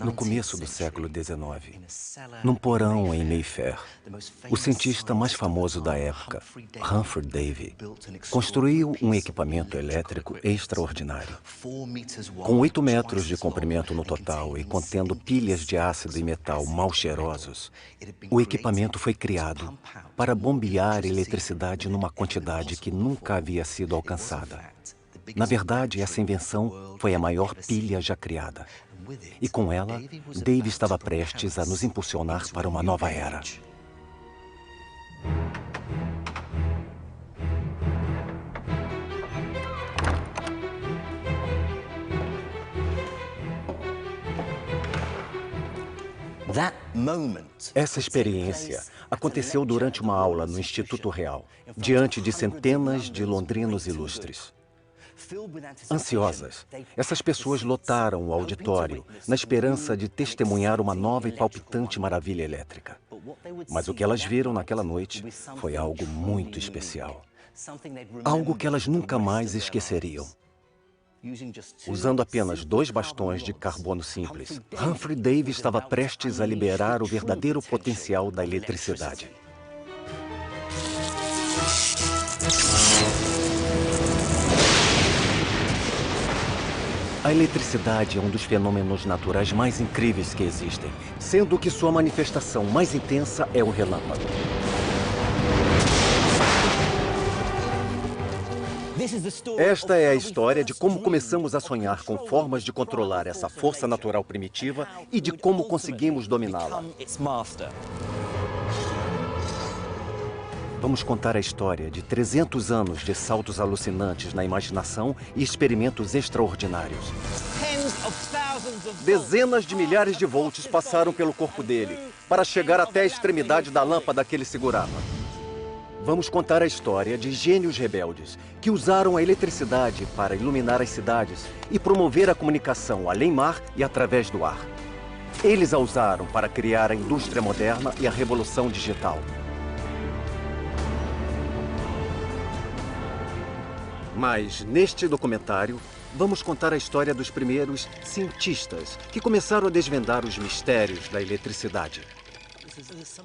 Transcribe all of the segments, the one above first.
No começo do século XIX, num porão em Mayfair, o cientista mais famoso da época, Humphrey Davy, construiu um equipamento elétrico extraordinário. Com 8 metros de comprimento no total e contendo pilhas de ácido e metal mal cheirosos, o equipamento foi criado para bombear eletricidade numa quantidade que nunca havia sido alcançada. Na verdade, essa invenção foi a maior pilha já criada. E com ela, Davy estava prestes a nos impulsionar para uma nova era. Essa experiência aconteceu durante uma aula no Instituto Real, diante de centenas de londrinos ilustres. Ansiosas, essas pessoas lotaram o auditório na esperança de testemunhar uma nova e palpitante maravilha elétrica. Mas o que elas viram naquela noite foi algo muito especial. Algo que elas nunca mais esqueceriam. Usando apenas 2 bastões de carbono simples, Humphrey Davy estava prestes a liberar o verdadeiro potencial da eletricidade. A eletricidade é um dos fenômenos naturais mais incríveis que existem, sendo que sua manifestação mais intensa é o relâmpago. Esta é a história de como começamos a sonhar com formas de controlar essa força natural primitiva e de como conseguimos dominá-la. Vamos contar a história de 300 anos de saltos alucinantes na imaginação e experimentos extraordinários. Dezenas de milhares de volts passaram pelo corpo dele para chegar até a extremidade da lâmpada que ele segurava. Vamos contar a história de gênios rebeldes que usaram a eletricidade para iluminar as cidades e promover a comunicação além-mar e através do ar. Eles a usaram para criar a indústria moderna e a revolução digital. Mas, neste documentário, vamos contar a história dos primeiros cientistas que começaram a desvendar os mistérios da eletricidade.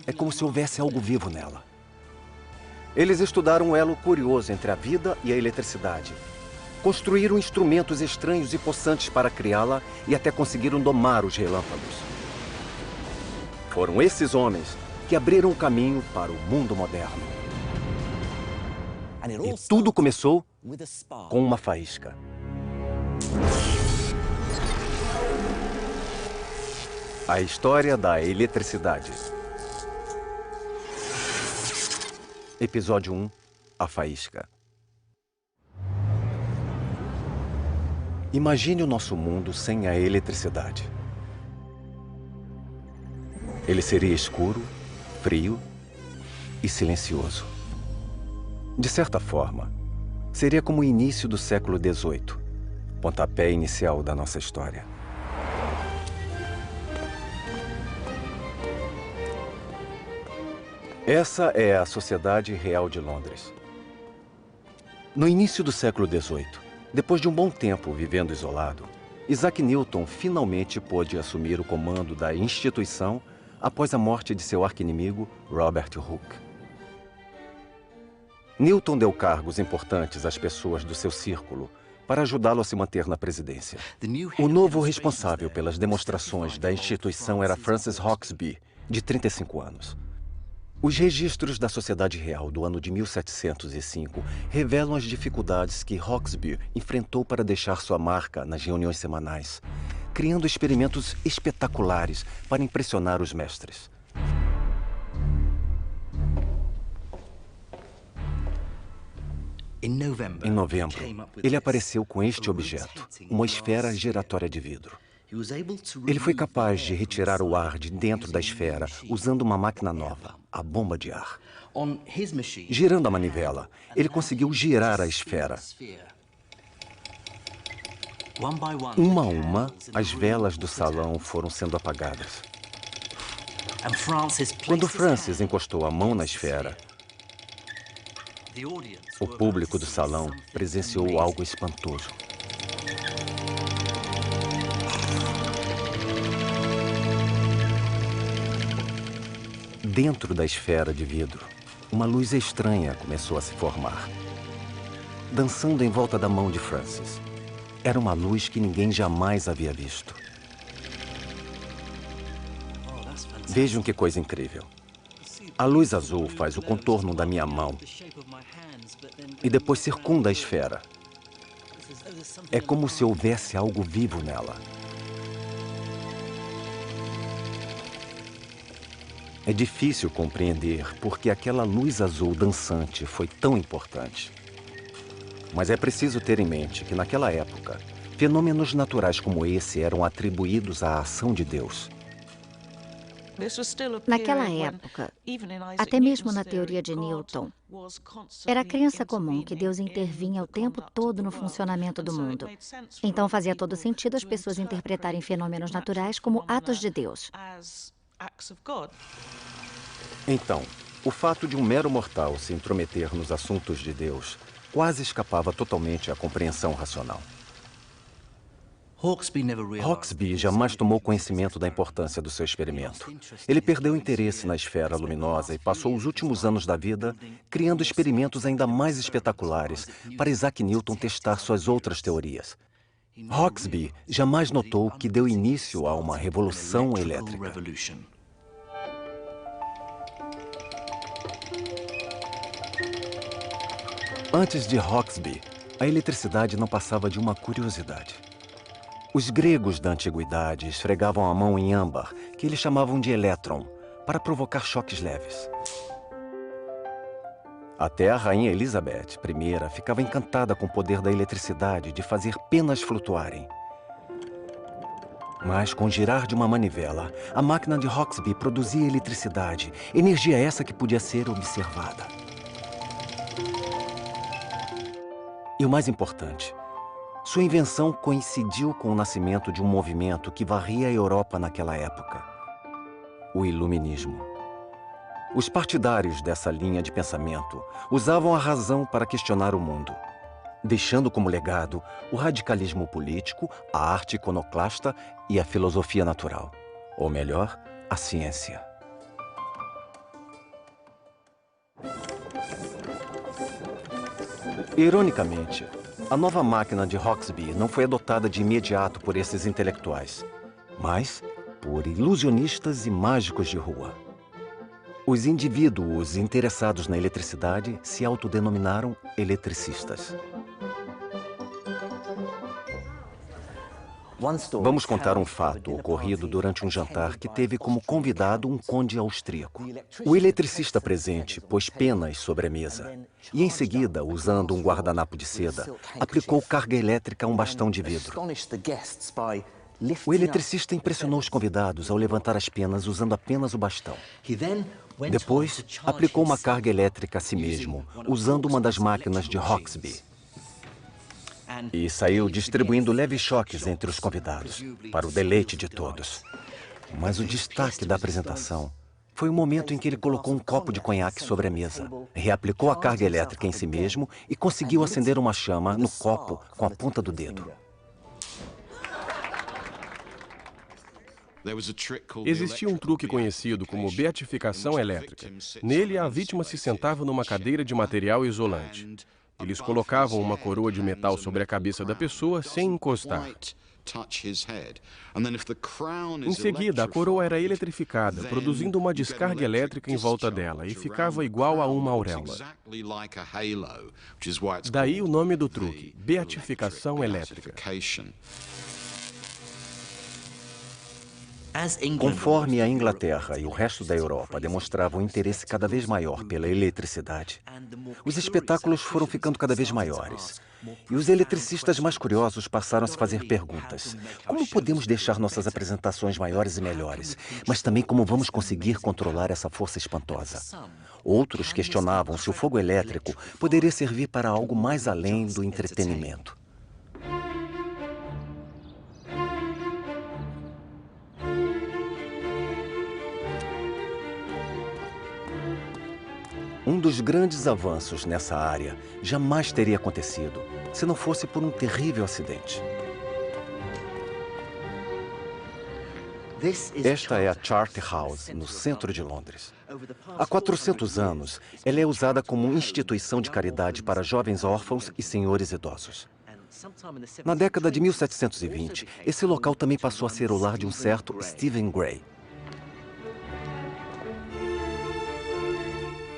É como se houvesse algo vivo nela. Eles estudaram um elo curioso entre a vida e a eletricidade. Construíram instrumentos estranhos e possantes para criá-la e até conseguiram domar os relâmpagos. Foram esses homens que abriram o caminho para o mundo moderno. E tudo começou com uma faísca. A história da eletricidade. Episódio 1, a faísca. Imagine o nosso mundo sem a eletricidade. Ele seria escuro, frio e silencioso. De certa forma, seria como o início do século XVIII, pontapé inicial da nossa história. Essa é a Sociedade Real de Londres. No início do século XVIII, depois de um bom tempo vivendo isolado, Isaac Newton finalmente pôde assumir o comando da instituição após a morte de seu arqui-inimigo, Robert Hooke. Newton deu cargos importantes às pessoas do seu círculo para ajudá-lo a se manter na presidência. O novo responsável pelas demonstrações da instituição era Francis Hauksbee, de 35 anos. Os registros da Sociedade Real do ano de 1705 revelam as dificuldades que Hauksbee enfrentou para deixar sua marca nas reuniões semanais, criando experimentos espetaculares para impressionar os mestres. Em novembro, ele apareceu com este objeto, uma esfera giratória de vidro. Ele foi capaz de retirar o ar de dentro da esfera usando uma máquina nova, a bomba de ar. Girando a manivela, ele conseguiu girar a esfera. Uma a uma, as velas do salão foram sendo apagadas. Quando Francis encostou a mão na esfera, o público do salão presenciou algo espantoso. Dentro da esfera de vidro, uma luz estranha começou a se formar, dançando em volta da mão de Francis. Era uma luz que ninguém jamais havia visto. Vejam que coisa incrível. A luz azul faz o contorno da minha mão e depois circunda a esfera. É como se houvesse algo vivo nela. É difícil compreender porque aquela luz azul dançante foi tão importante. Mas é preciso ter em mente que, naquela época, fenômenos naturais como esse eram atribuídos à ação de Deus. Naquela época, até mesmo na teoria de Newton, era crença comum que Deus intervinha o tempo todo no funcionamento do mundo. Então fazia todo sentido as pessoas interpretarem fenômenos naturais como atos de Deus. Então, o fato de um mero mortal se intrometer nos assuntos de Deus quase escapava totalmente à compreensão racional. Hawksby jamais tomou conhecimento da importância do seu experimento. Ele perdeu interesse na esfera luminosa e passou os últimos anos da vida criando experimentos ainda mais espetaculares para Isaac Newton testar suas outras teorias. Hawksby jamais notou que deu início a uma revolução elétrica. Antes de Hawksby, a eletricidade não passava de uma curiosidade. Os gregos da antiguidade esfregavam a mão em âmbar, que eles chamavam de elétron, para provocar choques leves. Até a rainha Elizabeth I ficava encantada com o poder da eletricidade de fazer penas flutuarem. Mas com o girar de uma manivela, a máquina de Hawksby produzia eletricidade, energia essa que podia ser observada. E o mais importante, sua invenção coincidiu com o nascimento de um movimento que varria a Europa naquela época: o Iluminismo. Os partidários dessa linha de pensamento usavam a razão para questionar o mundo, deixando como legado o radicalismo político, a arte iconoclasta e a filosofia natural. Ou melhor, a ciência. Ironicamente, a nova máquina de Hawksby não foi adotada de imediato por esses intelectuais, mas por ilusionistas e mágicos de rua. Os indivíduos interessados na eletricidade se autodenominaram eletricistas. Vamos contar um fato ocorrido durante um jantar que teve como convidado um conde austríaco. O eletricista presente pôs penas sobre a mesa e, em seguida, usando um guardanapo de seda, aplicou carga elétrica a um bastão de vidro. O eletricista impressionou os convidados ao levantar as penas usando apenas o bastão. Depois, aplicou uma carga elétrica a si mesmo, usando uma das máquinas de Hawksby. E saiu distribuindo leves choques entre os convidados, para o deleite de todos. Mas o destaque da apresentação foi o momento em que ele colocou um copo de conhaque sobre a mesa, reaplicou a carga elétrica em si mesmo e conseguiu acender uma chama no copo com a ponta do dedo. Existia um truque conhecido como beatificação elétrica. Nele, a vítima se sentava numa cadeira de material isolante. Eles colocavam uma coroa de metal sobre a cabeça da pessoa sem encostar. Em seguida, a coroa era eletrificada, produzindo uma descarga elétrica em volta dela e ficava igual a uma auréola. Daí o nome do truque, beatificação elétrica. Conforme a Inglaterra e o resto da Europa demonstravam um interesse cada vez maior pela eletricidade, os espetáculos foram ficando cada vez maiores. E os eletricistas mais curiosos passaram a se fazer perguntas. Como podemos deixar nossas apresentações maiores e melhores? Mas também como vamos conseguir controlar essa força espantosa? Outros questionavam se o fogo elétrico poderia servir para algo mais além do entretenimento. Um dos grandes avanços nessa área jamais teria acontecido se não fosse por um terrível acidente. Esta é a Charterhouse, no centro de Londres. Há 400 anos, ela é usada como instituição de caridade para jovens órfãos e senhores idosos. Na década de 1720, esse local também passou a ser o lar de um certo Stephen Gray.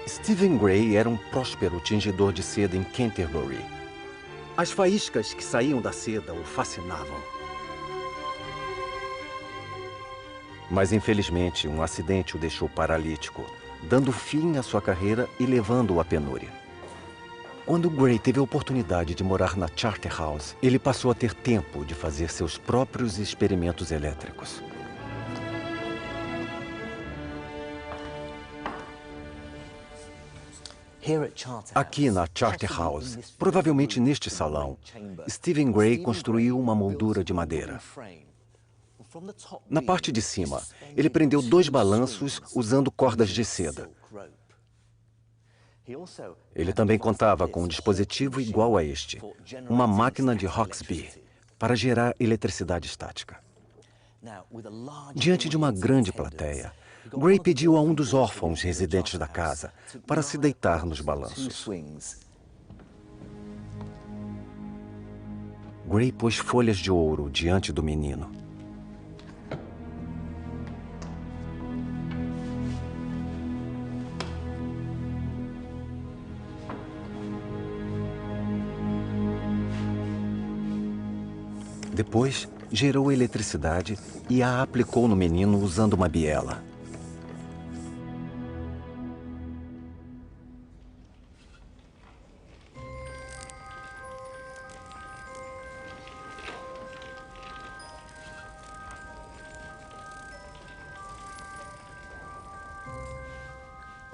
Stephen Gray era um próspero tingidor de seda em Canterbury. As faíscas que saíam da seda o fascinavam. Mas, infelizmente, um acidente o deixou paralítico, dando fim à sua carreira e levando-o à penúria. Quando Gray teve a oportunidade de morar na Charterhouse, ele passou a ter tempo de fazer seus próprios experimentos elétricos. Aqui na Charterhouse, provavelmente neste salão, Stephen Gray construiu uma moldura de madeira. Na parte de cima, ele prendeu 2 balanços usando cordas de seda. Ele também contava com um dispositivo igual a este, uma máquina de Hawksby, para gerar eletricidade estática. Diante de uma grande plateia, Gray pediu a um dos órfãos residentes da casa para se deitar nos balanços. Gray pôs folhas de ouro diante do menino. Depois, gerou eletricidade e a aplicou no menino usando uma biela.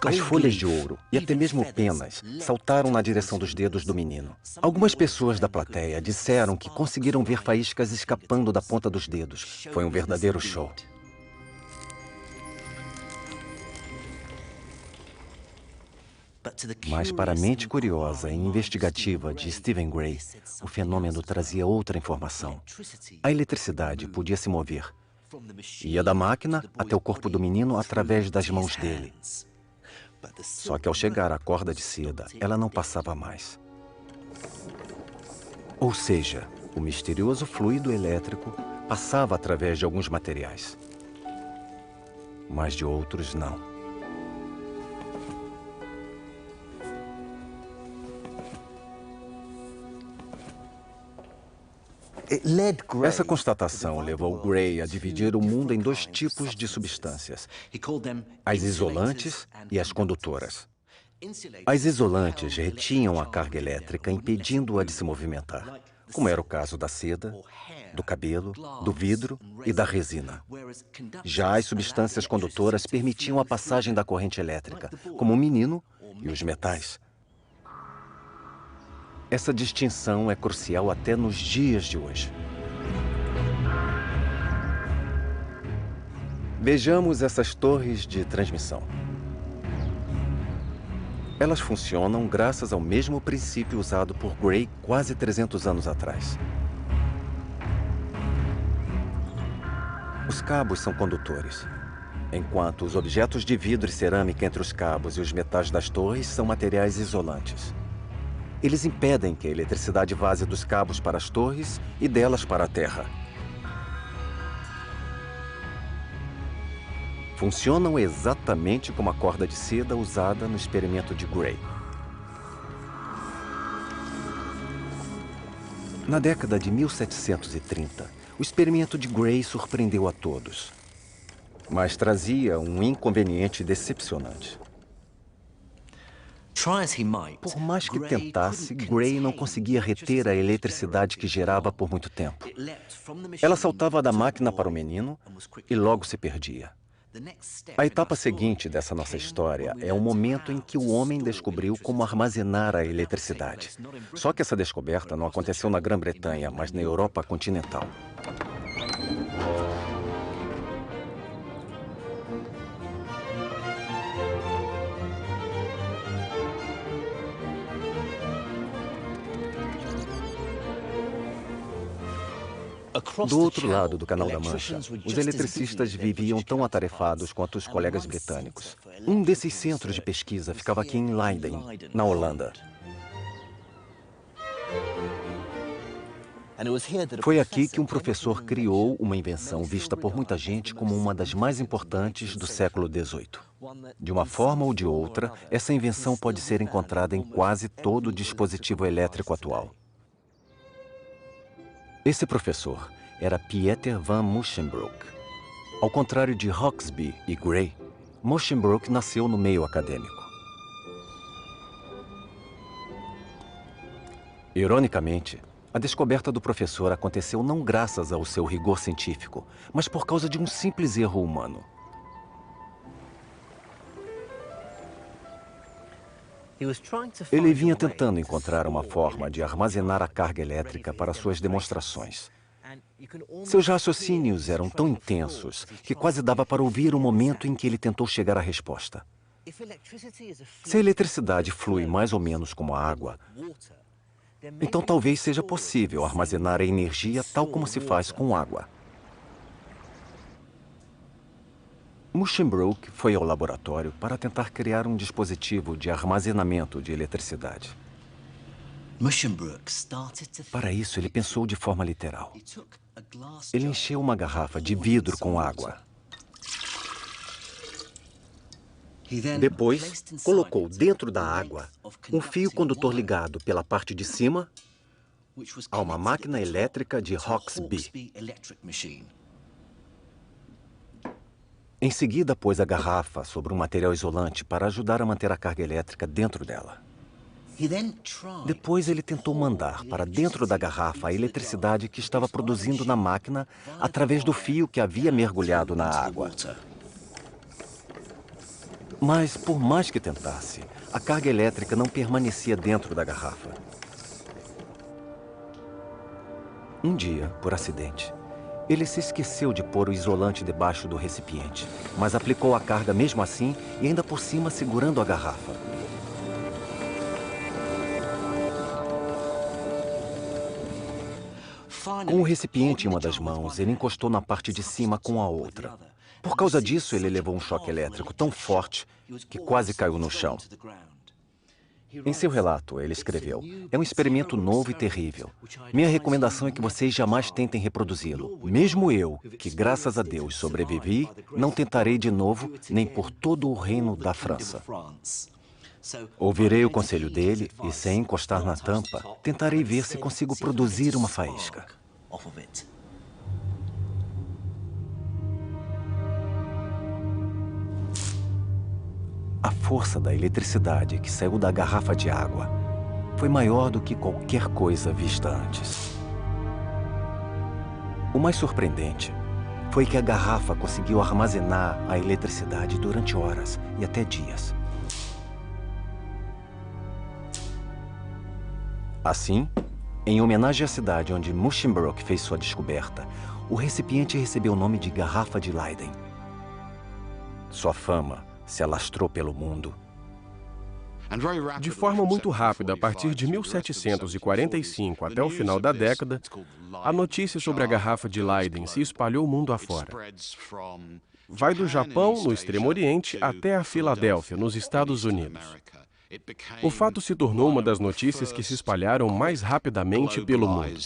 As folhas de ouro e até mesmo penas saltaram na direção dos dedos do menino. Algumas pessoas da plateia disseram que conseguiram ver faíscas escapando da ponta dos dedos. Foi um verdadeiro show. Mas para a mente curiosa e investigativa de Stephen Gray, o fenômeno trazia outra informação. A eletricidade podia se mover. Ia da máquina até o corpo do menino através das mãos dele. Só que ao chegar à corda de seda, ela não passava mais. Ou seja, o misterioso fluido elétrico passava através de alguns materiais, mas de outros não. Essa constatação levou Gray a dividir o mundo em 2 tipos de substâncias: as isolantes e as condutoras. As isolantes retinham a carga elétrica, impedindo-a de se movimentar, como era o caso da seda, do cabelo, do vidro e da resina. Já as substâncias condutoras permitiam a passagem da corrente elétrica, como o menino e os metais. Essa distinção é crucial até nos dias de hoje. Vejamos essas torres de transmissão. Elas funcionam graças ao mesmo princípio usado por Gray quase 300 anos atrás. Os cabos são condutores, enquanto os objetos de vidro e cerâmica entre os cabos e os metais das torres são materiais isolantes. Eles impedem que a eletricidade vaze dos cabos para as torres e delas para a terra. Funcionam exatamente como a corda de seda usada no experimento de Gray. Na década de 1730, o experimento de Gray surpreendeu a todos, mas trazia um inconveniente decepcionante. Por mais que tentasse, Gray não conseguia reter a eletricidade que gerava por muito tempo. Ela saltava da máquina para o menino e logo se perdia. A etapa seguinte dessa nossa história é o momento em que o homem descobriu como armazenar a eletricidade. Só que essa descoberta não aconteceu na Grã-Bretanha, mas na Europa continental. Do outro lado do Canal da Mancha, os eletricistas viviam tão atarefados quanto os colegas britânicos. Um desses centros de pesquisa ficava aqui em Leiden, na Holanda. Foi aqui que um professor criou uma invenção vista por muita gente como uma das mais importantes do século XVIII. De uma forma ou de outra, essa invenção pode ser encontrada em quase todo dispositivo elétrico atual. Esse professor era Pieter van Musschenbroek. Ao contrário de Hauksbee e Gray, Musschenbroek nasceu no meio acadêmico. Ironicamente, a descoberta do professor aconteceu não graças ao seu rigor científico, mas por causa de um simples erro humano. Ele vinha tentando encontrar uma forma de armazenar a carga elétrica para suas demonstrações. Seus raciocínios eram tão intensos que quase dava para ouvir o momento em que ele tentou chegar à resposta. Se a eletricidade flui mais ou menos como a água, então talvez seja possível armazenar a energia tal como se faz com água. Musschenbroek foi ao laboratório para tentar criar um dispositivo de armazenamento de eletricidade. Para isso, ele pensou de forma literal. Ele encheu uma garrafa de vidro com água. Depois, colocou dentro da água um fio condutor ligado pela parte de cima a uma máquina elétrica de Hauksbee. Em seguida, pôs a garrafa sobre um material isolante para ajudar a manter a carga elétrica dentro dela. Depois, ele tentou mandar para dentro da garrafa a eletricidade que estava produzindo na máquina através do fio que havia mergulhado na água. Mas, por mais que tentasse, a carga elétrica não permanecia dentro da garrafa. Um dia, por acidente, ele se esqueceu de pôr o isolante debaixo do recipiente, mas aplicou a carga mesmo assim e ainda por cima segurando a garrafa. Com o recipiente em uma das mãos, ele encostou na parte de cima com a outra. Por causa disso, ele levou um choque elétrico tão forte que quase caiu no chão. Em seu relato, ele escreveu: "É um experimento novo e terrível. Minha recomendação é que vocês jamais tentem reproduzi-lo. Mesmo eu, que graças a Deus sobrevivi, não tentarei de novo, nem por todo o reino da França. Ouvirei o conselho dele e, sem encostar na tampa, tentarei ver se consigo produzir uma faísca." A força da eletricidade que saiu da garrafa de água foi maior do que qualquer coisa vista antes. O mais surpreendente foi que a garrafa conseguiu armazenar a eletricidade durante horas e até dias. Assim, em homenagem à cidade onde Musschenbroek fez sua descoberta, o recipiente recebeu o nome de Garrafa de Leiden. Sua fama se alastrou pelo mundo. De forma muito rápida, a partir de 1745 até o final da década, a notícia sobre a garrafa de Leiden se espalhou mundo afora. Vai do Japão, no Extremo Oriente, até a Filadélfia, nos Estados Unidos. O fato se tornou uma das notícias que se espalharam mais rapidamente pelo mundo.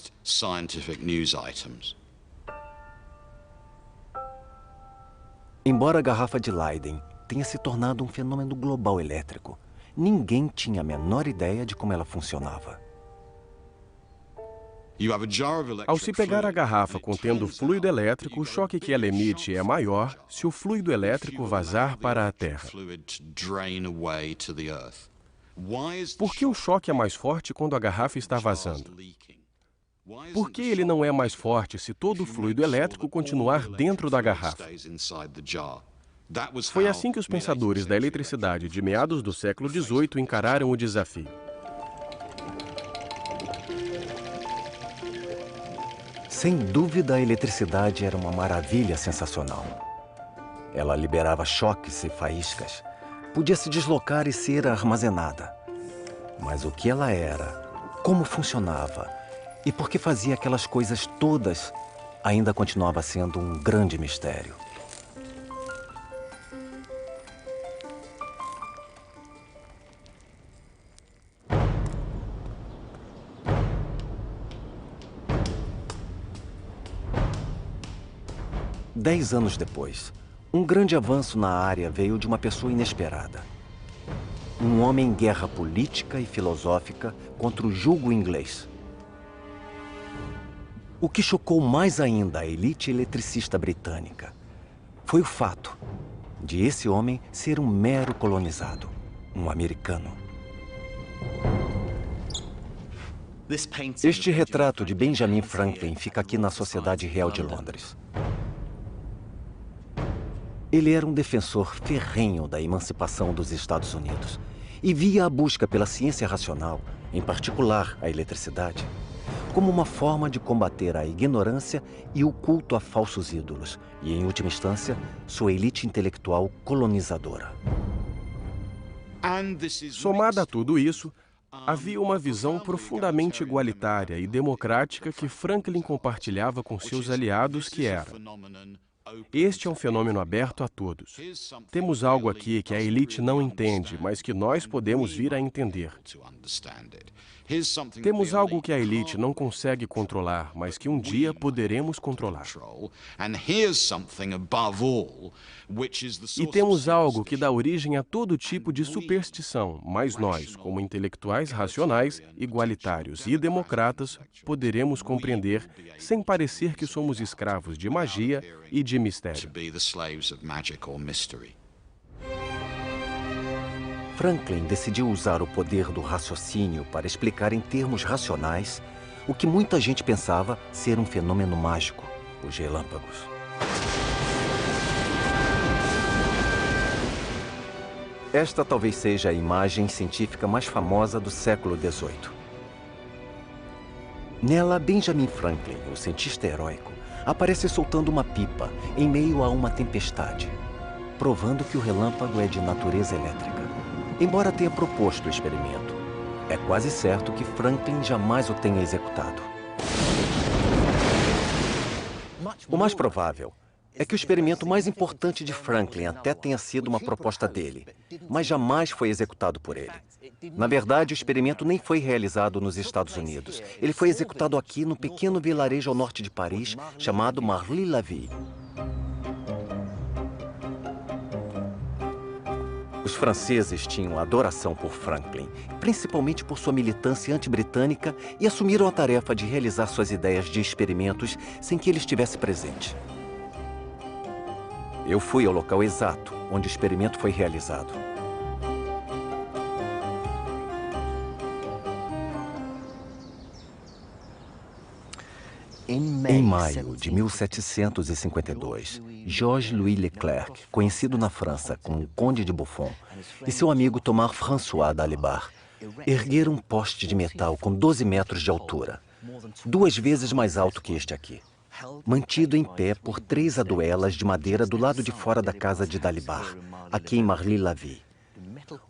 Embora a garrafa de Leiden tenha se tornado um fenômeno global elétrico, ninguém tinha a menor ideia de como ela funcionava. Ao se pegar a garrafa contendo fluido elétrico, o choque que ela emite é maior se o fluido elétrico vazar para a Terra. Por que o choque é mais forte quando a garrafa está vazando? Por que ele não é mais forte se todo o fluido elétrico continuar dentro da garrafa? Foi assim que os pensadores da eletricidade de meados do século XVIII encararam o desafio. Sem dúvida, a eletricidade era uma maravilha sensacional. Ela liberava choques e faíscas, podia se deslocar e ser armazenada. Mas o que ela era, como funcionava e por que fazia aquelas coisas todas, ainda continuava sendo um grande mistério. Dez anos depois, um grande avanço na área veio de uma pessoa inesperada. Um homem em guerra política e filosófica contra o jugo inglês. O que chocou mais ainda a elite eletricista britânica foi o fato de esse homem ser um mero colonizado, um americano. Este retrato de Benjamin Franklin fica aqui na Sociedade Real de Londres. Ele era um defensor ferrenho da emancipação dos Estados Unidos e via a busca pela ciência racional, em particular a eletricidade, como uma forma de combater a ignorância e o culto a falsos ídolos e, em última instância, sua elite intelectual colonizadora. Somada a tudo isso, havia uma visão profundamente igualitária e democrática que Franklin compartilhava com seus aliados, que era: este é um fenômeno aberto a todos. Temos algo aqui que a elite não entende, mas que nós podemos vir a entender. Temos algo que a elite não consegue controlar, mas que um dia poderemos controlar. E temos algo que dá origem a todo tipo de superstição, mas nós, como intelectuais racionais, igualitários e democratas, poderemos compreender sem parecer que somos escravos de magia e de mistério. Franklin decidiu usar o poder do raciocínio para explicar em termos racionais o que muita gente pensava ser um fenômeno mágico, os relâmpagos. Esta talvez seja a imagem científica mais famosa do século XVIII. Nela, Benjamin Franklin, o cientista heróico, aparece soltando uma pipa em meio a uma tempestade, provando que o relâmpago é de natureza elétrica. Embora tenha proposto o experimento, é quase certo que Franklin jamais o tenha executado. O mais provável é que o experimento mais importante de Franklin até tenha sido uma proposta dele, mas jamais foi executado por ele. Na verdade, o experimento nem foi realizado nos Estados Unidos. Ele foi executado aqui no pequeno vilarejo ao norte de Paris, chamado Marly-la-Ville. Os franceses tinham adoração por Franklin, principalmente por sua militância anti-britânica, e assumiram a tarefa de realizar suas ideias de experimentos sem que ele estivesse presente. Eu fui ao local exato onde o experimento foi realizado. Em maio de 1752, Georges-Louis Leclerc, conhecido na França como Conde de Buffon, e seu amigo Thomas François d'Alibard ergueram um poste de metal com 12 metros de altura, 2 vezes mais alto que este aqui, mantido em pé por 3 aduelas de madeira do lado de fora da casa de d'Alibard, aqui em Marly-la-Ville.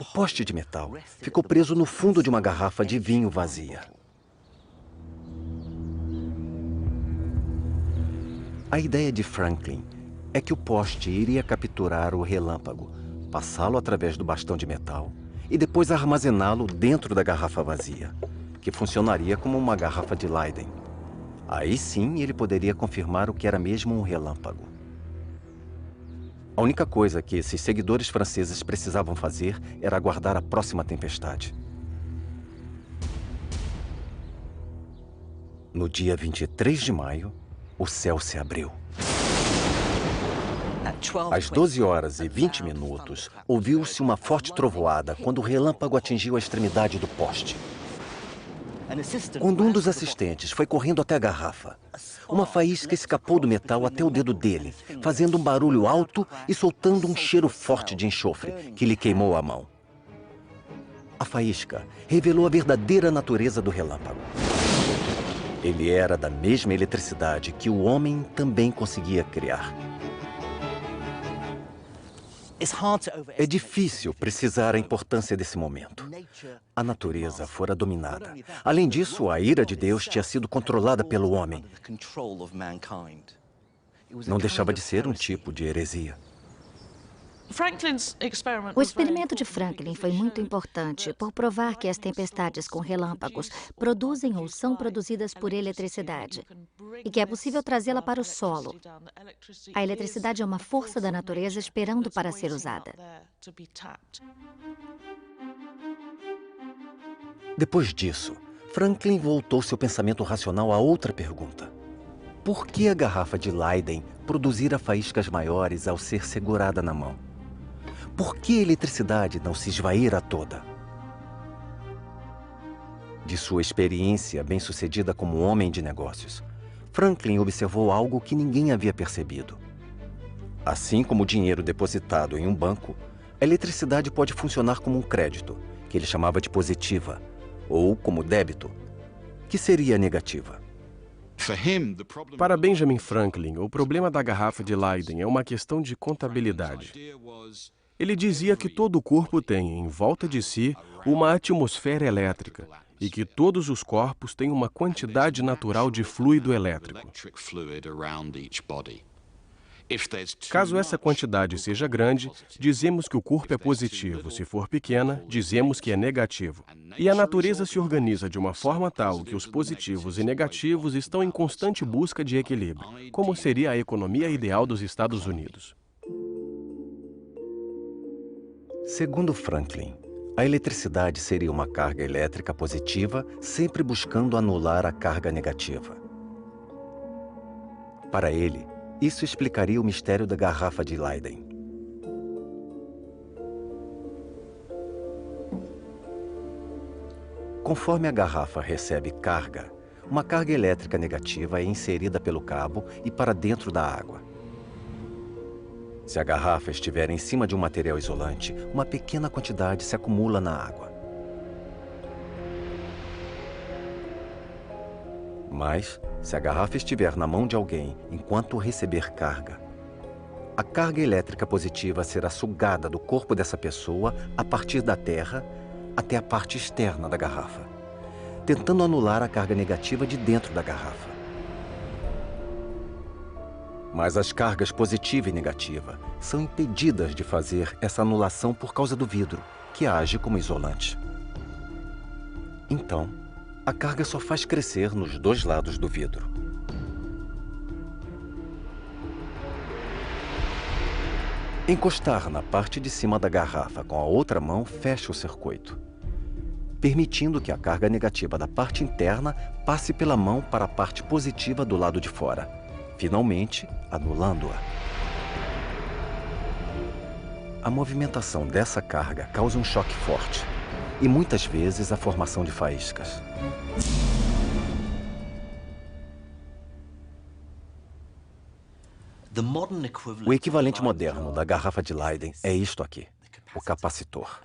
O poste de metal ficou preso no fundo de uma garrafa de vinho vazia. A ideia de Franklin é que o poste iria capturar o relâmpago, passá-lo através do bastão de metal e depois armazená-lo dentro da garrafa vazia, que funcionaria como uma garrafa de Leyden. Aí sim ele poderia confirmar o que era mesmo um relâmpago. A única coisa que esses seguidores franceses precisavam fazer era aguardar a próxima tempestade. No dia 23 de maio, o céu se abriu. Às 12 horas e 20 minutos, ouviu-se uma forte trovoada quando o relâmpago atingiu a extremidade do poste. Quando um dos assistentes foi correndo até a garrafa, uma faísca escapou do metal até o dedo dele, fazendo um barulho alto e soltando um cheiro forte de enxofre que lhe queimou a mão. A faísca revelou a verdadeira natureza do relâmpago. Ele era da mesma eletricidade que o homem também conseguia criar. É difícil precisar a importância desse momento. a natureza fora dominada. Além disso, a ira de Deus tinha sido controlada pelo homem. Não deixava de ser um tipo de heresia. O experimento de Franklin foi muito importante por provar que as tempestades com relâmpagos produzem ou são produzidas por eletricidade e que é possível trazê-la para o solo. A eletricidade é uma força da natureza esperando para ser usada. Depois disso, Franklin voltou seu pensamento racional a outra pergunta. Por que a garrafa de Leyden produzira faíscas maiores ao ser segurada na mão? Por que a eletricidade não se esvaíra toda? De sua experiência bem-sucedida como homem de negócios, Franklin observou algo que ninguém havia percebido. Assim como o dinheiro depositado em um banco, a eletricidade pode funcionar como um crédito, que ele chamava de positiva, ou como débito, que seria negativa. Para Benjamin Franklin, o problema da garrafa de Leyden é uma questão de contabilidade. Ele dizia que todo o corpo tem, em volta de si, uma atmosfera elétrica e que todos os corpos têm uma quantidade natural de fluido elétrico. Caso essa quantidade seja grande, dizemos que o corpo é positivo. Se for pequena, dizemos que é negativo. E a natureza se organiza de uma forma tal que os positivos e negativos estão em constante busca de equilíbrio, como seria a economia ideal dos Estados Unidos. Segundo Franklin, a eletricidade seria uma carga elétrica positiva, sempre buscando anular a carga negativa. Para ele, isso explicaria o mistério da garrafa de Leyden. Conforme a garrafa recebe carga, uma carga elétrica negativa é inserida pelo cabo e para dentro da água. Se a garrafa estiver em cima de um material isolante, uma pequena quantidade se acumula na água. Mas, se a garrafa estiver na mão de alguém enquanto receber carga, a carga elétrica positiva será sugada do corpo dessa pessoa a partir da terra até a parte externa da garrafa, tentando anular a carga negativa de dentro da garrafa. Mas as cargas positiva e negativa são impedidas de fazer essa anulação por causa do vidro, que age como isolante. Então, a carga só faz crescer nos dois lados do vidro. Encostar na parte de cima da garrafa com a outra mão fecha o circuito, permitindo que a carga negativa da parte interna passe pela mão para a parte positiva do lado de fora, finalmente anulando-a. A movimentação dessa carga causa um choque forte e muitas vezes a formação de faíscas. O equivalente moderno da garrafa de Leyden é isto aqui, o capacitor.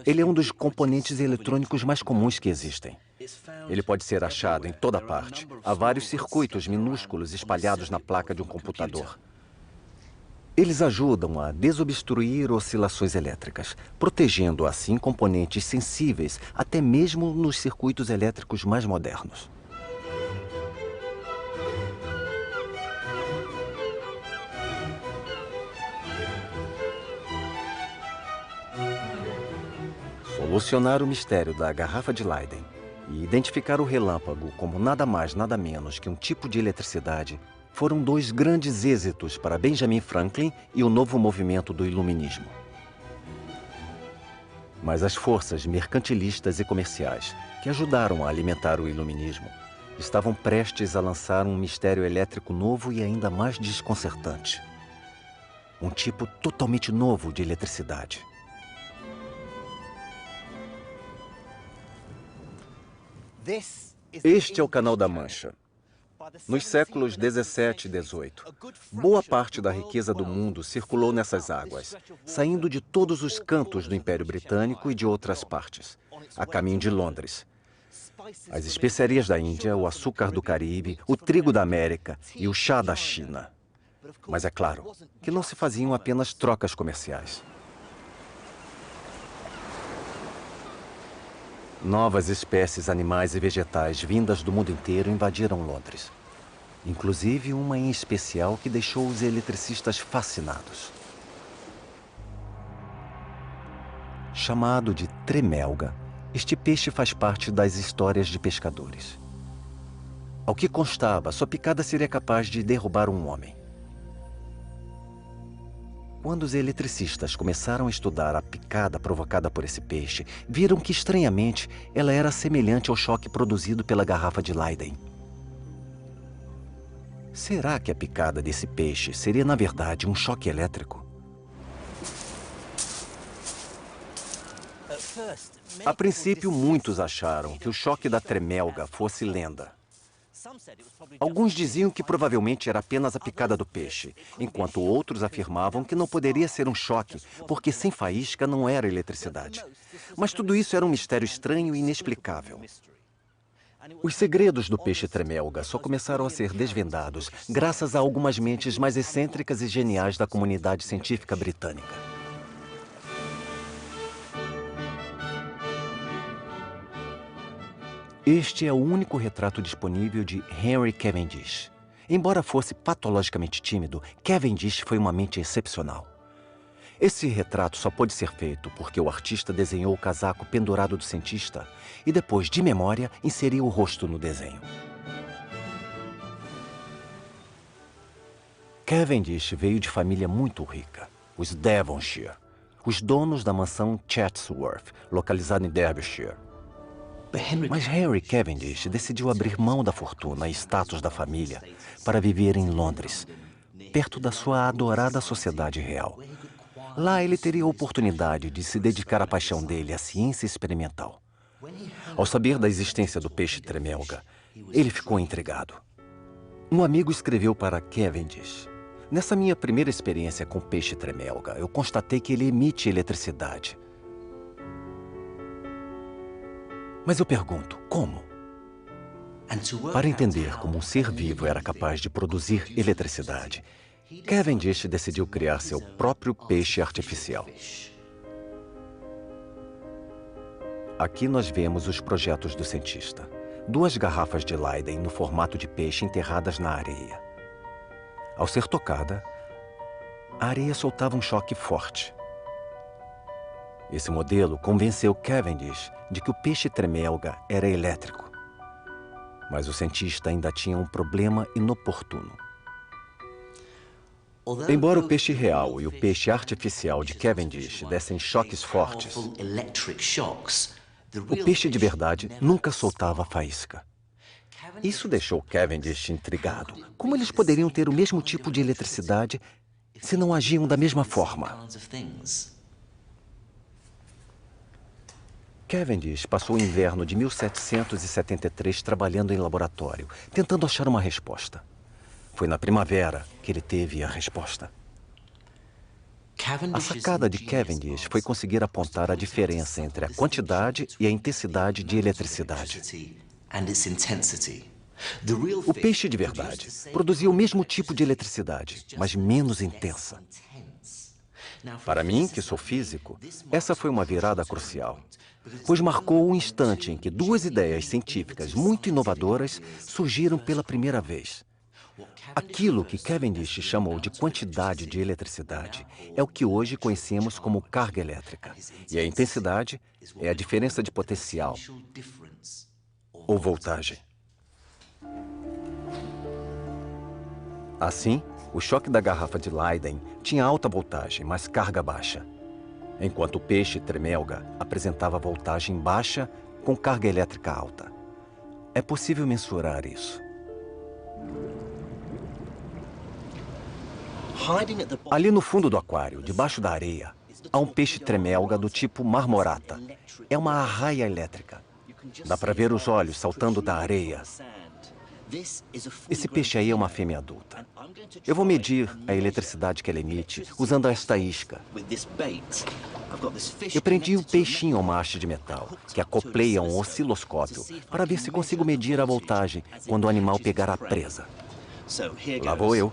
Ele é um dos componentes eletrônicos mais comuns que existem. Ele pode ser achado em toda parte. Há vários circuitos minúsculos espalhados na placa de um computador. Eles ajudam a desobstruir oscilações elétricas, protegendo assim componentes sensíveis até mesmo nos circuitos elétricos mais modernos. Solucionar o mistério da garrafa de Leyden e identificar o relâmpago como nada mais, nada menos que um tipo de eletricidade foram dois grandes êxitos para Benjamin Franklin e o novo movimento do iluminismo. Mas as forças mercantilistas e comerciais que ajudaram a alimentar o iluminismo estavam prestes a lançar um mistério elétrico novo e ainda mais desconcertante. Um tipo totalmente novo de eletricidade. Este é o Canal da Mancha. Nos séculos 17 e 18, boa parte da riqueza do mundo circulou nessas águas, saindo de todos os cantos do Império Britânico e de outras partes, a caminho de Londres. As especiarias da Índia, o açúcar do Caribe, o trigo da América e o chá da China. Mas é claro que não se faziam apenas trocas comerciais. Novas espécies animais e vegetais vindas do mundo inteiro invadiram Londres. Inclusive uma em especial que deixou os eletricistas fascinados. Chamado de tremelga, este peixe faz parte das histórias de pescadores. Ao que constava, sua picada seria capaz de derrubar um homem. Quando os eletricistas começaram a estudar a picada provocada por esse peixe, viram que, estranhamente, ela era semelhante ao choque produzido pela garrafa de Leyden. Será que a picada desse peixe seria, na verdade, um choque elétrico? A princípio, muitos acharam que o choque da tremelga fosse lenda. Alguns diziam que provavelmente era apenas a picada do peixe, enquanto outros afirmavam que não poderia ser um choque, porque sem faísca não era eletricidade. Mas tudo isso era um mistério estranho e inexplicável. Os segredos do peixe tremelga só começaram a ser desvendados graças a algumas mentes mais excêntricas e geniais da comunidade científica britânica. Este é o único retrato disponível de Henry Cavendish. Embora fosse patologicamente tímido, Cavendish foi uma mente excepcional. Esse retrato só pôde ser feito porque o artista desenhou o casaco pendurado do cientista e depois, de memória, inseriu o rosto no desenho. Cavendish veio de família muito rica, os Devonshire, os donos da mansão Chatsworth, localizada em Derbyshire. Mas Henry Cavendish decidiu abrir mão da fortuna e status da família para viver em Londres, perto da sua adorada sociedade real. Lá ele teria a oportunidade de se dedicar à paixão dele, à ciência experimental. Ao saber da existência do peixe tremelga, ele ficou intrigado. Um amigo escreveu para Cavendish: "Nessa minha primeira experiência com peixe tremelga, eu constatei que ele emite eletricidade. Mas eu pergunto, como? Para entender como um ser vivo era capaz de produzir eletricidade, Cavendish decidiu criar seu próprio peixe artificial. Aqui nós vemos os projetos do cientista. 2 garrafas de Leyden no formato de peixe enterradas na areia. Ao ser tocada, a areia soltava um choque forte. Esse modelo convenceu Cavendish de que o peixe tremelga era elétrico. Mas o cientista ainda tinha um problema inoportuno. Embora o peixe real e o peixe artificial de Cavendish dessem choques fortes, o peixe de verdade nunca soltava faísca. Isso deixou Cavendish intrigado. Como eles poderiam ter o mesmo tipo de eletricidade se não agiam da mesma forma? Cavendish passou o inverno de 1773 trabalhando em laboratório, tentando achar uma resposta. Foi na primavera que ele teve a resposta. A sacada de Cavendish foi conseguir apontar a diferença entre a quantidade e a intensidade de eletricidade. O peixe de verdade produzia o mesmo tipo de eletricidade, mas menos intensa. Para mim, que sou físico, essa foi uma virada crucial, pois marcou o instante em que 2 ideias científicas muito inovadoras surgiram pela primeira vez. Aquilo que Cavendish chamou de quantidade de eletricidade é o que hoje conhecemos como carga elétrica, e a intensidade é a diferença de potencial ou voltagem. Assim, o choque da garrafa de Leyden tinha alta voltagem, mas carga baixa, enquanto o peixe tremelga apresentava voltagem baixa com carga elétrica alta. É possível mensurar isso. Ali no fundo do aquário, debaixo da areia, há um peixe tremelga do tipo marmorata. É uma arraia elétrica. Dá para ver os olhos saltando da areia. Esse peixe aí é uma fêmea adulta. Eu vou medir a eletricidade que ela emite usando esta isca. Eu prendi um peixinho a uma haste de metal, que acoplei a um osciloscópio, para ver se consigo medir a voltagem quando o animal pegar a presa. Lá vou eu.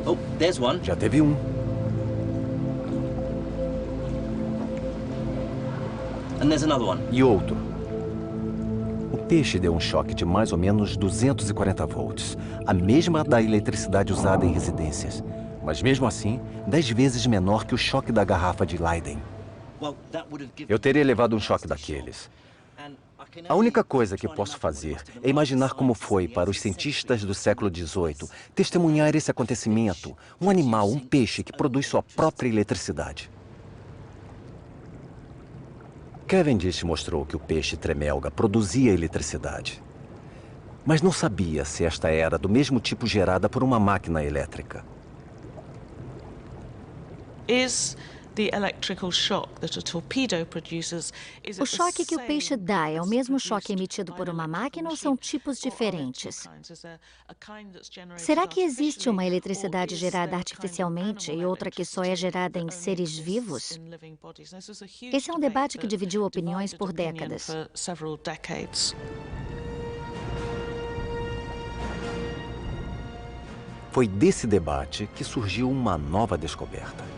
Oh, there's one. Já teve um. And there's another one. E outro. O peixe deu um choque de mais ou menos 240 volts, a mesma da eletricidade usada em residências, mas mesmo assim, 10 vezes menor que o choque da garrafa de Leiden. Eu teria levado um choque daqueles. A única coisa que posso fazer é imaginar como foi para os cientistas do século XVIII testemunhar esse acontecimento, um animal, um peixe que produz sua própria eletricidade. Cavendish mostrou que o peixe tremelga produzia eletricidade, mas não sabia se esta era do mesmo tipo gerada por uma máquina elétrica. O choque que o peixe dá é o mesmo choque emitido por uma máquina ou são tipos diferentes? Será que existe uma eletricidade gerada artificialmente e outra que só é gerada em seres vivos? Esse é um debate que dividiu opiniões por décadas. Foi desse debate que surgiu uma nova descoberta.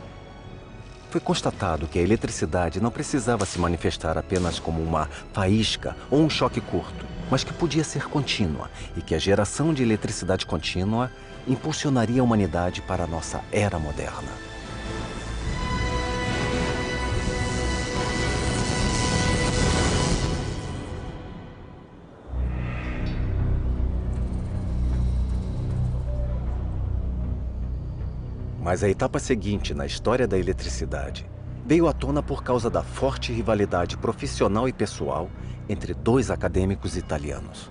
Foi constatado que a eletricidade não precisava se manifestar apenas como uma faísca ou um choque curto, mas que podia ser contínua e que a geração de eletricidade contínua impulsionaria a humanidade para a nossa era moderna. Mas a etapa seguinte na história da eletricidade veio à tona por causa da forte rivalidade profissional e pessoal entre dois acadêmicos italianos.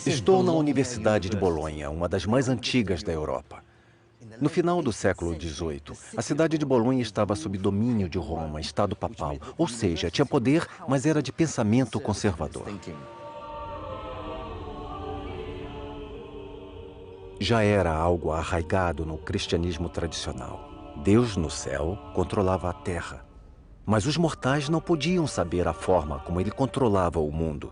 Estou na Universidade de Bolonha, uma das mais antigas da Europa. No final do século XVIII, a cidade de Bolonha estava sob domínio de Roma, Estado papal, ou seja, tinha poder, mas era de pensamento conservador. Já era algo arraigado no cristianismo tradicional. Deus no céu controlava a terra, mas os mortais não podiam saber a forma como ele controlava o mundo.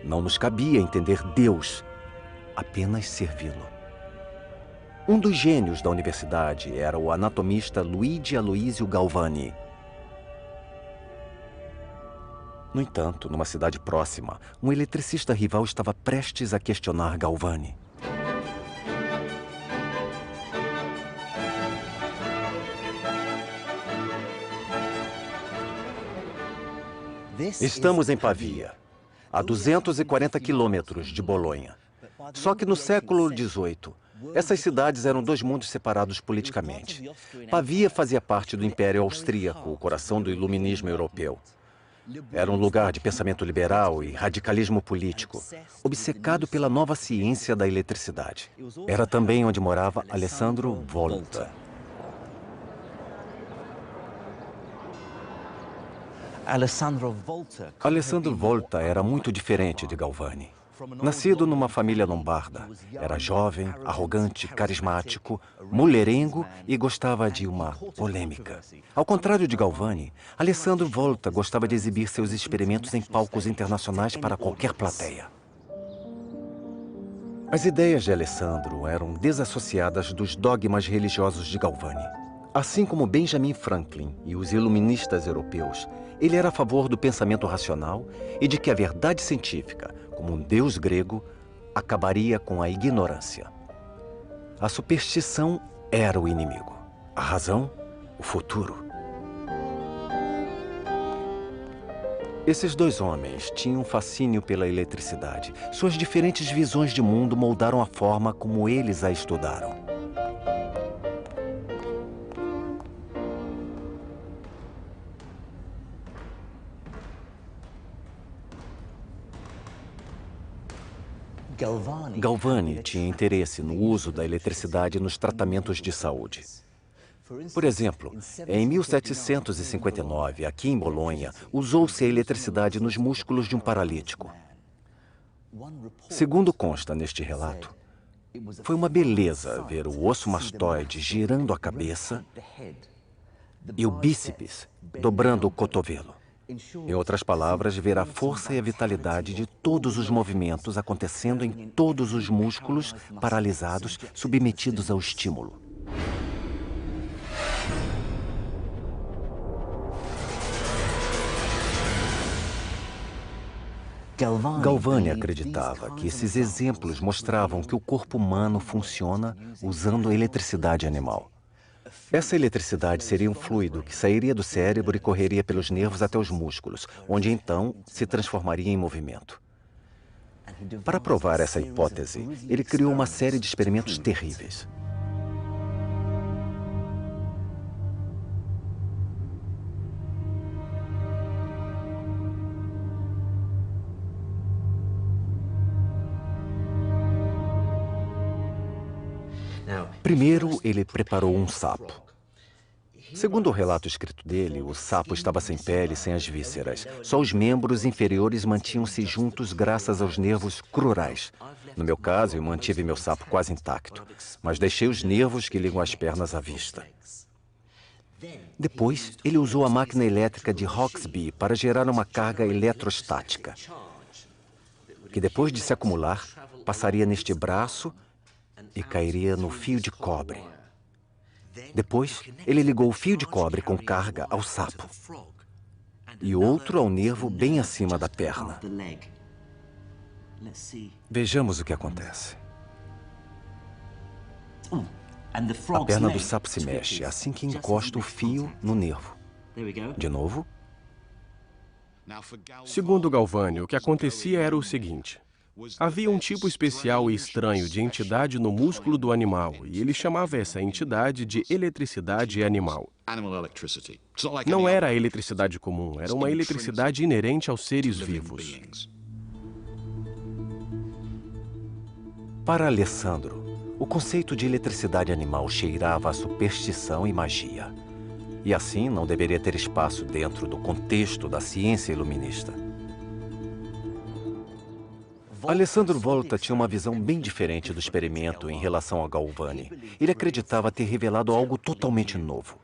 Não nos cabia entender Deus, apenas servi-lo. Um dos gênios da universidade era o anatomista Luigi Aloisio Galvani. No entanto, numa cidade próxima, um eletricista rival estava prestes a questionar Galvani. Estamos em Pavia, a 240 quilômetros de Bolonha. Só que no século XVIII, essas cidades eram dois mundos separados politicamente. Pavia fazia parte do Império Austríaco, o coração do iluminismo europeu. Era um lugar de pensamento liberal e radicalismo político, obcecado pela nova ciência da eletricidade. Era também onde morava Alessandro Volta. Alessandro Volta era muito diferente de Galvani. Nascido numa família lombarda, era jovem, arrogante, carismático, mulherengo e gostava de uma polêmica. Ao contrário de Galvani, Alessandro Volta gostava de exibir seus experimentos em palcos internacionais para qualquer plateia. As ideias de Alessandro eram desassociadas dos dogmas religiosos de Galvani. Assim como Benjamin Franklin e os iluministas europeus, ele era a favor do pensamento racional e de que a verdade científica, como um deus grego, acabaria com a ignorância. A superstição era o inimigo. A razão, o futuro. Esses dois homens tinham um fascínio pela eletricidade. Suas diferentes visões de mundo moldaram a forma como eles a estudaram. Galvani tinha interesse no uso da eletricidade nos tratamentos de saúde. Por exemplo, em 1759, aqui em Bolonha, usou-se a eletricidade nos músculos de um paralítico. Segundo consta neste relato, Foi uma beleza ver o osso mastoide girando a cabeça e o bíceps dobrando o cotovelo. Em outras palavras, ver a força e a vitalidade de todos os movimentos acontecendo em todos os músculos paralisados, submetidos ao estímulo. Galvani acreditava que esses exemplos mostravam que o corpo humano funciona usando eletricidade animal. Essa eletricidade seria um fluido que sairia do cérebro e correria pelos nervos até os músculos, onde então se transformaria em movimento. Para provar essa hipótese, ele criou uma série de experimentos terríveis. Primeiro, ele preparou um sapo. Segundo o relato escrito dele, o sapo estava sem pele, sem as vísceras. Só os membros inferiores mantinham-se juntos graças aos nervos crurais. No meu caso, eu mantive meu sapo quase intacto, mas deixei os nervos que ligam as pernas à vista. Depois, ele usou a máquina elétrica de Hauksbee para gerar uma carga eletrostática, que depois de se acumular, passaria neste braço e cairia no fio de cobre. Depois, ele ligou o fio de cobre com carga ao sapo e outro ao nervo bem acima da perna. Vejamos o que acontece. A perna do sapo se mexe assim que encosta o fio no nervo. De novo. Segundo Galvani, o que acontecia era o seguinte. Havia um tipo especial e estranho de entidade no músculo do animal, e ele chamava essa entidade de eletricidade animal. Não era a eletricidade comum, era uma eletricidade inerente aos seres vivos. Para Alessandro, o conceito de eletricidade animal cheirava a superstição e magia. E assim não deveria ter espaço dentro do contexto da ciência iluminista. Alessandro Volta tinha uma visão bem diferente do experimento em relação a Galvani. Ele acreditava ter revelado algo totalmente novo.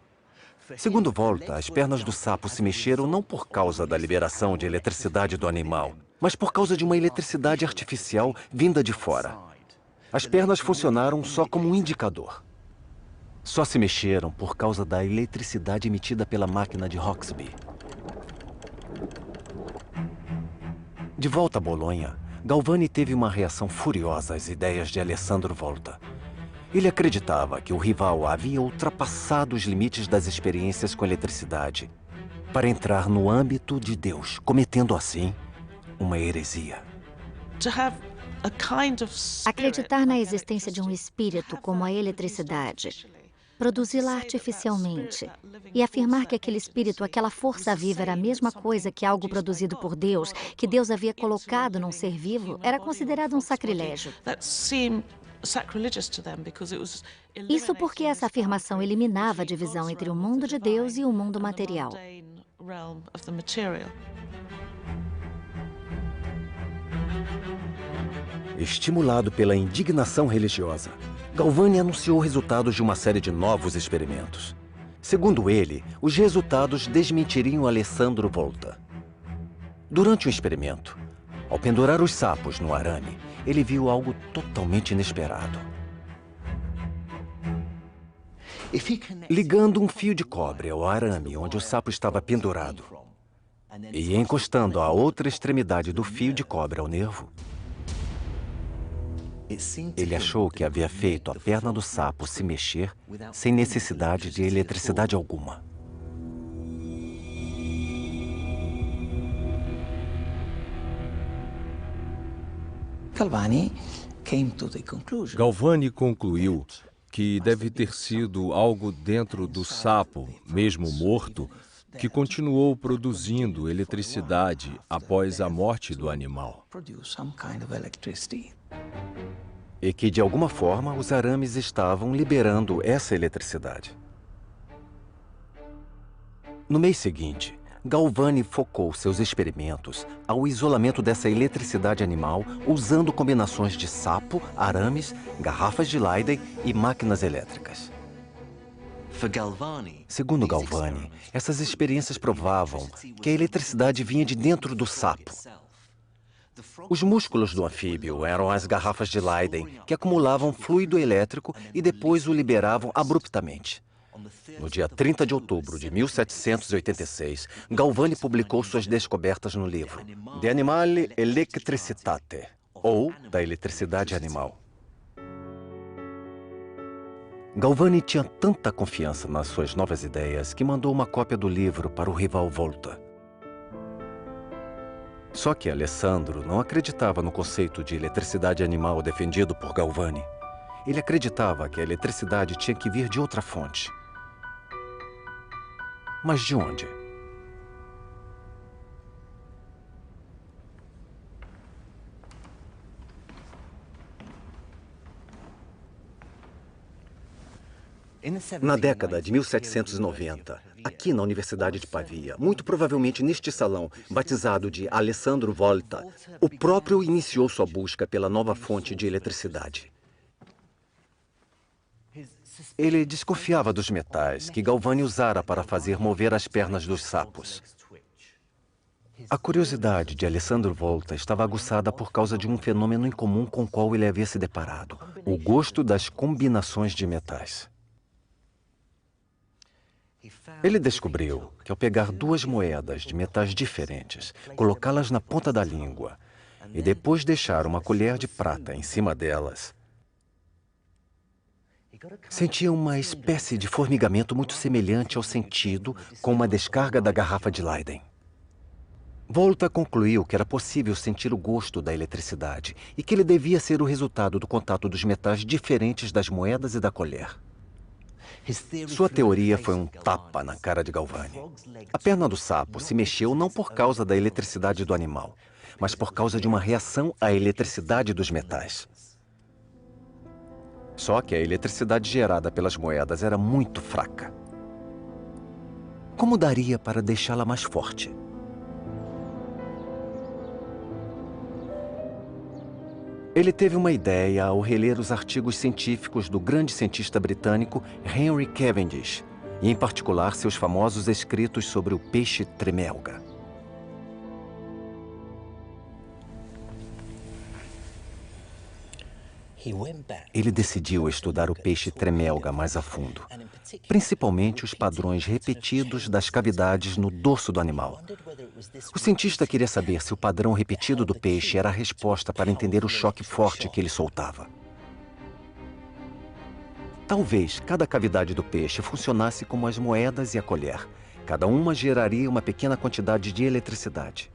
Segundo Volta, as pernas do sapo se mexeram não por causa da liberação de eletricidade do animal, mas por causa de uma eletricidade artificial vinda de fora. As pernas funcionaram só como um indicador. Só se mexeram por causa da eletricidade emitida pela máquina de Hauksbee. De volta a Bolonha, Galvani teve uma reação furiosa às ideias de Alessandro Volta. Ele acreditava que o rival havia ultrapassado os limites das experiências com eletricidade para entrar no âmbito de Deus, cometendo assim uma heresia. Acreditar na existência de um espírito como a eletricidade, produzi-la artificialmente e afirmar que aquele espírito, aquela força viva era a mesma coisa que algo produzido por Deus, que Deus havia colocado num ser vivo, era considerado um sacrilégio. Isso porque essa afirmação eliminava a divisão entre o mundo de Deus e o mundo material. Estimulado pela indignação religiosa, Galvani anunciou resultados de uma série de novos experimentos. Segundo ele, os resultados desmentiriam Alessandro Volta. Durante o experimento, ao pendurar os sapos no arame, ele viu algo totalmente inesperado. Ligando um fio de cobre ao arame onde o sapo estava pendurado e encostando a outra extremidade do fio de cobre ao nervo, ele achou que havia feito a perna do sapo se mexer sem necessidade de eletricidade alguma. Galvani concluiu que deve ter sido algo dentro do sapo, mesmo morto, que continuou produzindo eletricidade após a morte do animal. E que, de alguma forma, os arames estavam liberando essa eletricidade. No mês seguinte, Galvani focou seus experimentos ao isolamento dessa eletricidade animal usando combinações de sapo, arames, garrafas de Leyden e máquinas elétricas. Segundo Galvani, essas experiências provavam que a eletricidade vinha de dentro do sapo. Os músculos do anfíbio eram as garrafas de Leyden, que acumulavam fluido elétrico e depois o liberavam abruptamente. No dia 30 de outubro de 1786, Galvani publicou suas descobertas no livro De Animale Electricitate, ou Da Eletricidade Animal. Galvani tinha tanta confiança nas suas novas ideias que mandou uma cópia do livro para o rival Volta. Só que Alessandro não acreditava no conceito de eletricidade animal defendido por Galvani. Ele acreditava que a eletricidade tinha que vir de outra fonte. Mas de onde? Na década de 1790, aqui na Universidade de Pavia, muito provavelmente neste salão, batizado de Alessandro Volta, o próprio iniciou sua busca pela nova fonte de eletricidade. Ele desconfiava dos metais que Galvani usara para fazer mover as pernas dos sapos. A curiosidade de Alessandro Volta estava aguçada por causa de um fenômeno incomum com o qual ele havia se deparado: o gosto das combinações de metais. Ele descobriu que ao pegar duas moedas de metais diferentes, colocá-las na ponta da língua e depois deixar uma colher de prata em cima delas, sentia uma espécie de formigamento muito semelhante ao sentido com uma descarga da garrafa de Leyden. Volta concluiu que era possível sentir o gosto da eletricidade e que ele devia ser o resultado do contato dos metais diferentes das moedas e da colher. Sua teoria foi um tapa na cara de Galvani. A perna do sapo se mexeu não por causa da eletricidade do animal, mas por causa de uma reação à eletricidade dos metais. Só que a eletricidade gerada pelas moedas era muito fraca. Como daria para deixá-la mais forte? Ele teve uma ideia ao reler os artigos científicos do grande cientista britânico Henry Cavendish, e em particular seus famosos escritos sobre o peixe tremelga. Ele decidiu estudar o peixe tremelga mais a fundo, principalmente os padrões repetidos das cavidades no dorso do animal. O cientista queria saber se o padrão repetido do peixe era a resposta para entender o choque forte que ele soltava. Talvez cada cavidade do peixe funcionasse como as moedas e a colher. Cada uma geraria uma pequena quantidade de eletricidade.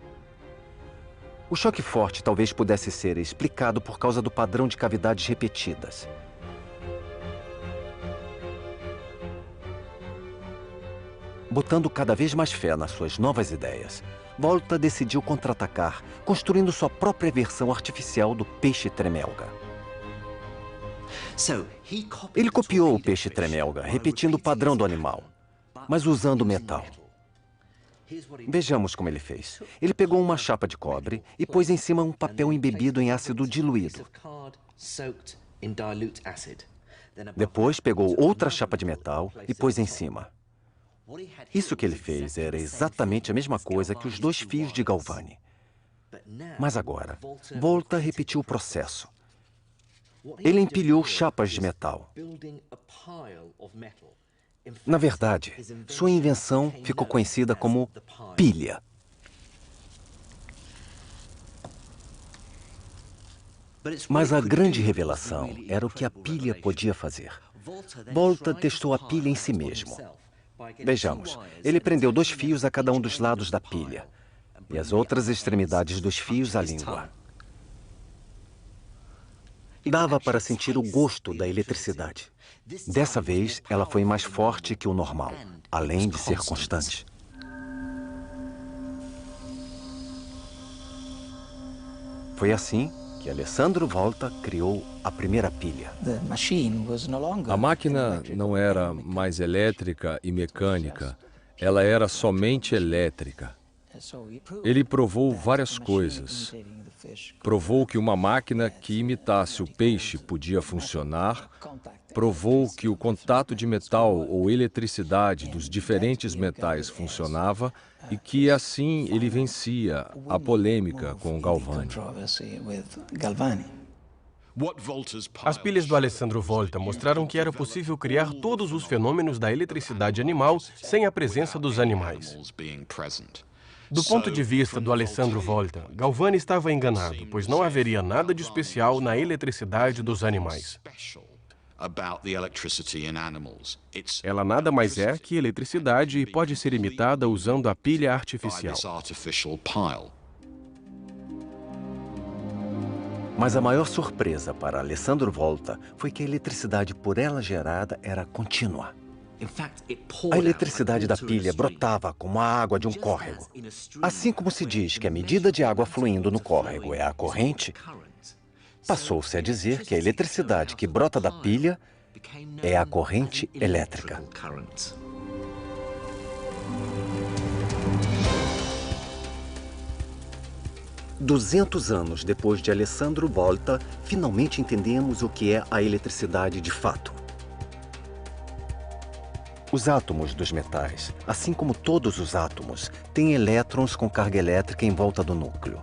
O choque forte talvez pudesse ser explicado por causa do padrão de cavidades repetidas. Botando cada vez mais fé nas suas novas ideias, Volta decidiu contra-atacar, construindo sua própria versão artificial do peixe tremelga. Ele copiou o peixe tremelga, repetindo o padrão do animal, mas usando metal. Vejamos como ele fez. Ele pegou uma chapa de cobre e pôs em cima um papel embebido em ácido diluído. Depois pegou outra chapa de metal e pôs em cima. Isso que ele fez era exatamente a mesma coisa que os dois fios de Galvani. Mas agora, Volta repetiu o processo. Ele empilhou chapas de metal. Na verdade, sua invenção ficou conhecida como pilha. Mas a grande revelação era o que a pilha podia fazer. Volta testou a pilha em si mesmo. Vejamos, ele prendeu 2 fios a cada um dos lados da pilha e as outras extremidades dos fios à língua. Dava para sentir o gosto da eletricidade. Dessa vez, ela foi mais forte que o normal, além de ser constante. Foi assim que Alessandro Volta criou a primeira pilha. A máquina não era mais elétrica e mecânica. Ela era somente elétrica. Ele provou várias coisas. Provou que uma máquina que imitasse o peixe podia funcionar. Provou que o contato de metal ou eletricidade dos diferentes metais funcionava e que, assim, ele vencia a polêmica com Galvani. As pilhas do Alessandro Volta mostraram que era possível criar todos os fenômenos da eletricidade animal sem a presença dos animais. Do ponto de vista do Alessandro Volta, Galvani estava enganado, pois não haveria nada de especial na eletricidade dos animais. Ela nada mais é que eletricidade e pode ser imitada usando a pilha artificial. Mas a maior surpresa para Alessandro Volta foi que a eletricidade por ela gerada era contínua. A eletricidade da pilha brotava como a água de um córrego. Assim como se diz que a medida de água fluindo no córrego é a corrente, passou-se a dizer que a eletricidade que brota da pilha é a corrente elétrica. "200 anos depois de Alessandro Volta, finalmente entendemos o que é a eletricidade de fato. Os átomos dos metais, assim como todos os átomos, têm elétrons com carga elétrica em volta do núcleo.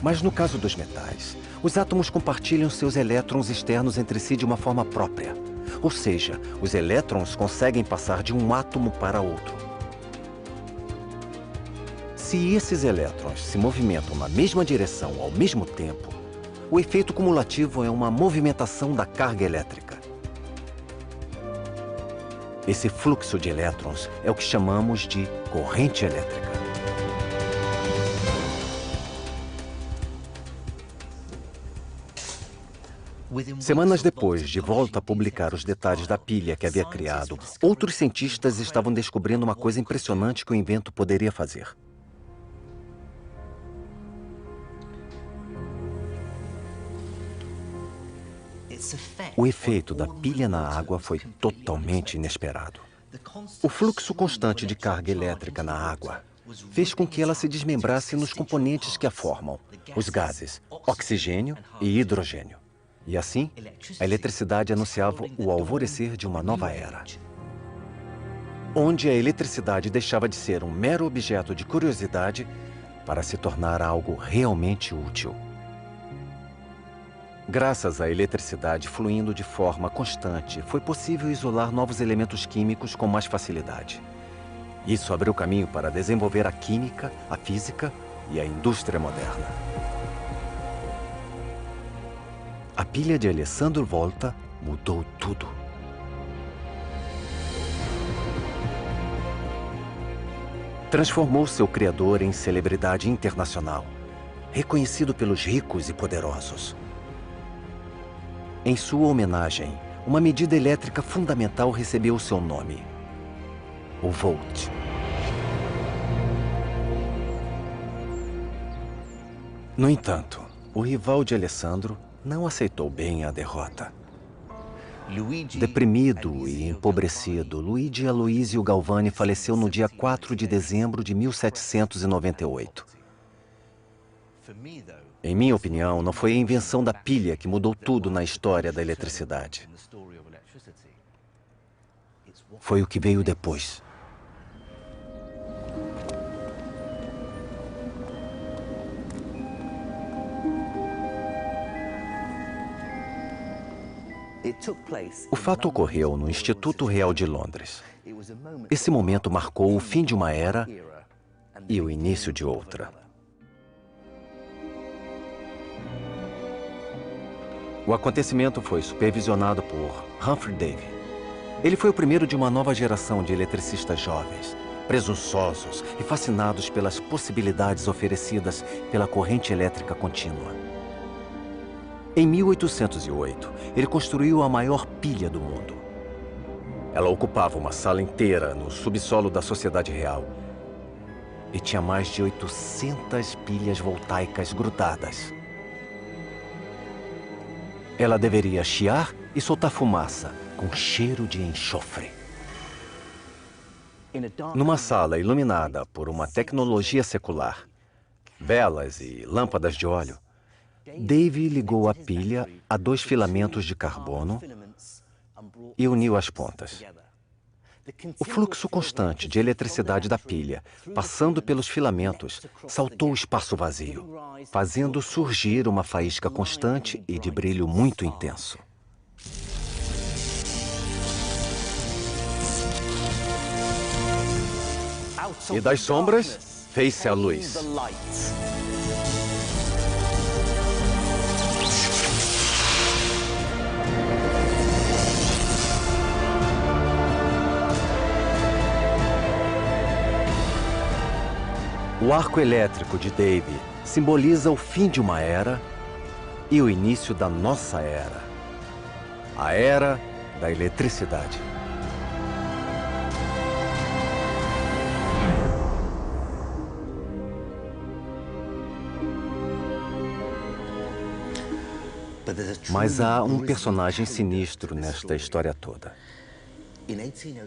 Mas no caso dos metais, os átomos compartilham seus elétrons externos entre si de uma forma própria. Ou seja, os elétrons conseguem passar de um átomo para outro. Se esses elétrons se movimentam na mesma direção ao mesmo tempo, o efeito cumulativo é uma movimentação da carga elétrica. Esse fluxo de elétrons é o que chamamos de corrente elétrica. Semanas depois de Volta publicar os detalhes da pilha que havia criado, outros cientistas estavam descobrindo uma coisa impressionante que o invento poderia fazer. O efeito da pilha na água foi totalmente inesperado. O fluxo constante de carga elétrica na água fez com que ela se desmembrasse nos componentes que a formam, os gases, oxigênio e hidrogênio. E assim, a eletricidade anunciava o alvorecer de uma nova era, onde a eletricidade deixava de ser um mero objeto de curiosidade para se tornar algo realmente útil. Graças à eletricidade fluindo de forma constante, foi possível isolar novos elementos químicos com mais facilidade. Isso abriu caminho para desenvolver a química, a física e a indústria moderna. A pilha de Alessandro Volta mudou tudo. Transformou seu criador em celebridade internacional, reconhecido pelos ricos e poderosos. Em sua homenagem, uma medida elétrica fundamental recebeu seu nome: o Volt. No entanto, o rival de Alessandro não aceitou bem a derrota. Deprimido e empobrecido, Luigi Aloisio Galvani faleceu no dia 4 de dezembro de 1798. Em minha opinião, não foi a invenção da pilha que mudou tudo na história da eletricidade. Foi o que veio depois. O fato ocorreu no Instituto Real de Londres. Esse momento marcou o fim de uma era e o início de outra. O acontecimento foi supervisionado por Humphrey Davy. Ele foi o primeiro de uma nova geração de eletricistas jovens, presunçosos e fascinados pelas possibilidades oferecidas pela corrente elétrica contínua. Em 1808, ele construiu a maior pilha do mundo. Ela ocupava uma sala inteira no subsolo da Sociedade Real e tinha mais de 800 pilhas voltaicas grudadas. Ela deveria chiar e soltar fumaça com cheiro de enxofre. Numa sala iluminada por uma tecnologia secular, velas e lâmpadas de óleo, Dave ligou a pilha a 2 filamentos de carbono e uniu as pontas. O fluxo constante de eletricidade da pilha, passando pelos filamentos, saltou o espaço vazio, fazendo surgir uma faísca constante e de brilho muito intenso. E das sombras, fez-se a luz. O arco elétrico de Dave simboliza o fim de uma era e o início da nossa era. A era da eletricidade. Mas há um personagem sinistro nesta história toda.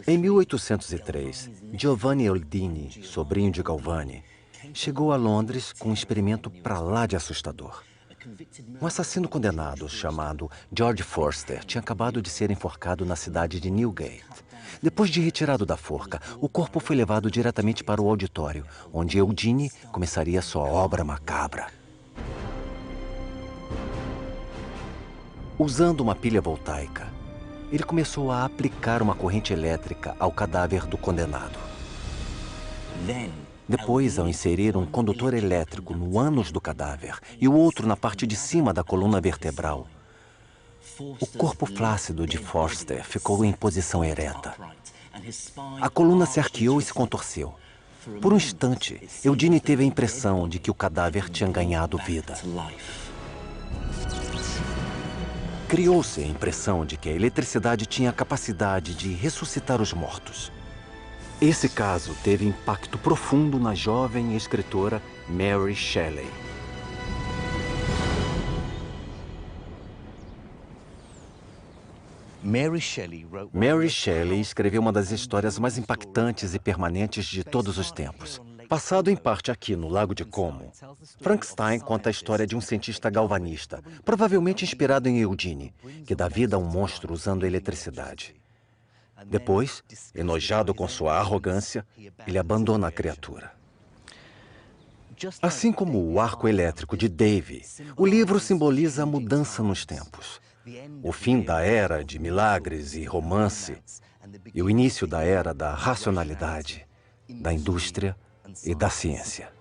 Em 1803, Giovanni Oldini, sobrinho de Galvani, chegou a Londres com um experimento pra lá de assustador. Um assassino condenado chamado George Forster tinha acabado de ser enforcado na cidade de Newgate. Depois de retirado da forca, o corpo foi levado diretamente para o auditório, onde Eudine começaria sua obra macabra. Usando uma pilha voltaica, ele começou a aplicar uma corrente elétrica ao cadáver do condenado. Depois, ao inserir um condutor elétrico no ânus do cadáver e o outro na parte de cima da coluna vertebral, o corpo flácido de Forster ficou em posição ereta. A coluna se arqueou e se contorceu. Por um instante, Eudine teve a impressão de que o cadáver tinha ganhado vida. Criou-se a impressão de que a eletricidade tinha a capacidade de ressuscitar os mortos. Esse caso teve impacto profundo na jovem escritora Mary Shelley. Mary Shelley escreveu uma das histórias mais impactantes e permanentes de todos os tempos. Passado em parte aqui no Lago de Como, Frankenstein conta a história de um cientista galvanista, provavelmente inspirado em Eudine, que dá vida a um monstro usando eletricidade. Depois, enojado com sua arrogância, ele abandona a criatura. Assim como o arco elétrico de Dave, o livro simboliza a mudança nos tempos. O fim da era de milagres e romance e o início da era da racionalidade, da indústria e da ciência.